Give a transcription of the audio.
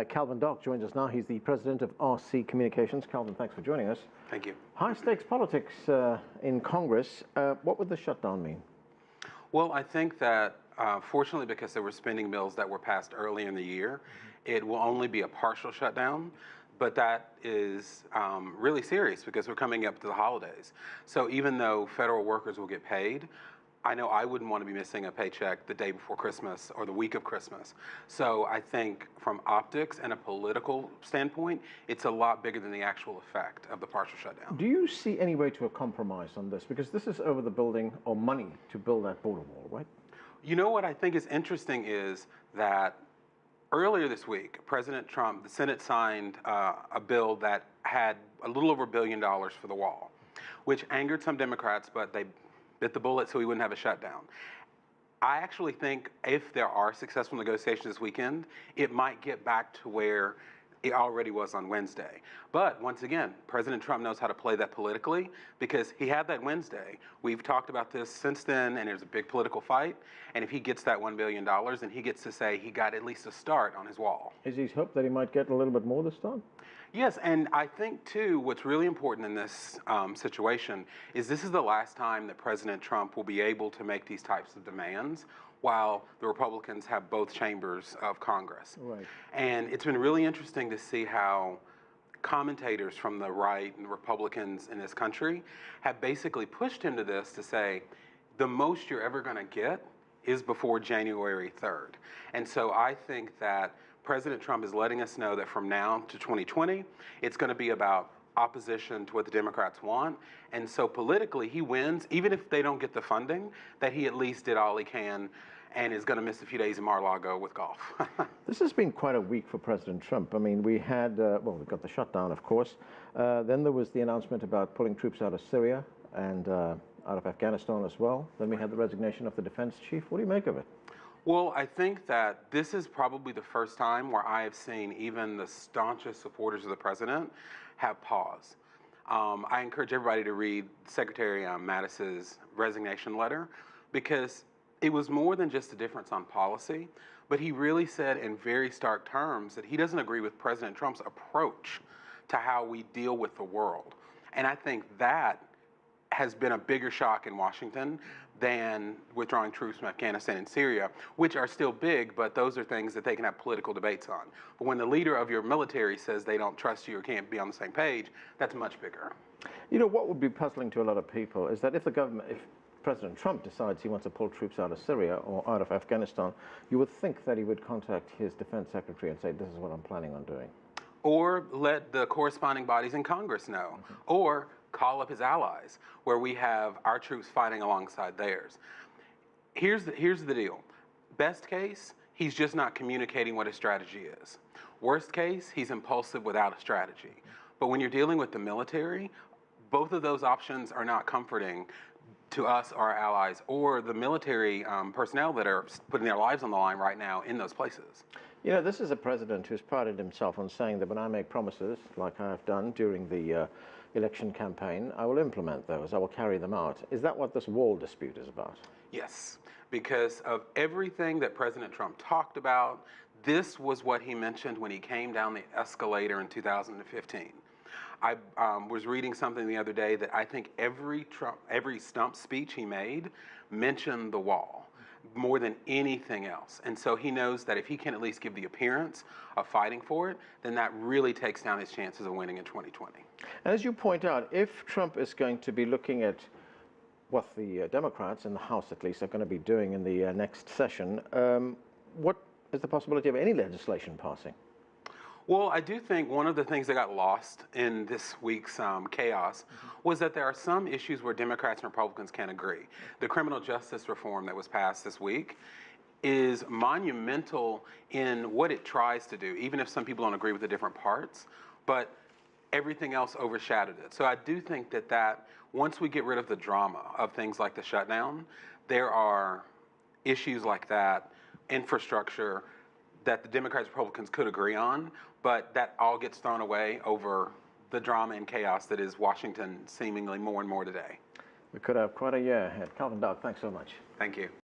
Calvin Dark joins us now. He's the president of RC Communications. Calvin, thanks for joining us. Thank you. High-stakes politics in Congress. What would the shutdown mean? Well, I think that fortunately, because there were spending bills that were passed early in the year, it will only be a partial shutdown. But that is really serious because we're coming up to the holidays. So even though federal workers will get paid, I know I wouldn't want to be missing a paycheck the day before Christmas or the week of Christmas. So I think from optics and a political standpoint, it's a lot bigger than the actual effect of the partial shutdown. Do you see any way to a compromise on this? Because this is over the building or money to build that border wall, right? You know what I think is interesting is that earlier this week, President Trump, the Senate signed a bill that had a little over $1 billion for the wall, which angered some Democrats, but they bit the bullet so we wouldn't have a shutdown. I actually think if there are successful negotiations this weekend, it might get back to where it already was on Wednesday. But once again, President Trump knows how to play that politically because he had that Wednesday. We've talked about this since then, and there's a big political fight. And if he gets that $1 billion, then he gets to say he got at least a start on his wall. Is his hope that he might get a little bit more this time? Yes, and I think, too, what's really important in this situation is this is the last time that President Trump will be able to make these types of demands while the Republicans have both chambers of Congress. Right. And it's been really interesting to see how commentators from the right and Republicans in this country have basically pushed him to this to say the most you're ever going to get is before January 3rd. And so I think that President Trump is letting us know that from now to 2020, it's going to be about opposition to what the Democrats want. And so politically, he wins, even if they don't get the funding, that he at least did all he can and is going to miss a few days in Mar-a-Lago with golf. This has been quite a week for President Trump. I mean, we had, well, we got the shutdown, of course. Then there was the announcement about pulling troops out of Syria and out of Afghanistan as well. Then we had the resignation of the defense chief. What do you make of it? Well, I think that this is probably the first time where I have seen even the staunchest supporters of the president have pause. I encourage everybody to read Secretary Mattis's resignation letter because it was more than just a difference on policy, but he really said in very stark terms that he doesn't agree with President Trump's approach to how we deal with the world. And I think that has been a bigger shock in Washington than withdrawing troops from Afghanistan and Syria, which are still big, but those are things that they can have political debates on. But when the leader of your military says they don't trust you or can't be on the same page, that's much bigger. You know, what would be puzzling to a lot of people is that if President Trump decides he wants to pull troops out of Syria or out of Afghanistan, you would think that he would contact his defense secretary and say, this is what I'm planning on doing. Or let the corresponding bodies in Congress know. Or call up his allies, where we have our troops fighting alongside theirs. Here's the deal. Best case, he's just not communicating what his strategy is. Worst case, he's impulsive without a strategy. But when you're dealing with the military, both of those options are not comforting to us, our allies, or the military personnel that are putting their lives on the line right now in those places. You know, this is a president who's prided himself on saying that when I make promises, like I have done during the election campaign, I will implement those, I will carry them out. Is that what this wall dispute is about? Yes, because of everything that President Trump talked about, this was what he mentioned when he came down the escalator in 2015. I was reading something the other day that I think every stump speech he made mentioned the wall more than anything else. And so he knows that if he can at least give the appearance of fighting for it, then that really takes down his chances of winning in 2020. As you point out, if Trump is going to be looking at what the Democrats, in the House at least, are going to be doing in the next session, what is the possibility of any legislation passing? Well, I do think one of the things that got lost in this week's chaos was that there are some issues where Democrats and Republicans can't agree. The criminal justice reform that was passed this week is monumental in what it tries to do, even if some people don't agree with the different parts, but everything else overshadowed it. So I do think that once we get rid of the drama of things like the shutdown, there are issues like that, infrastructure, that the Democrats and Republicans could agree on, but that all gets thrown away over the drama and chaos that is Washington seemingly more and more today. We could have quite a year ahead. Calvin Dark, thanks so much. Thank you.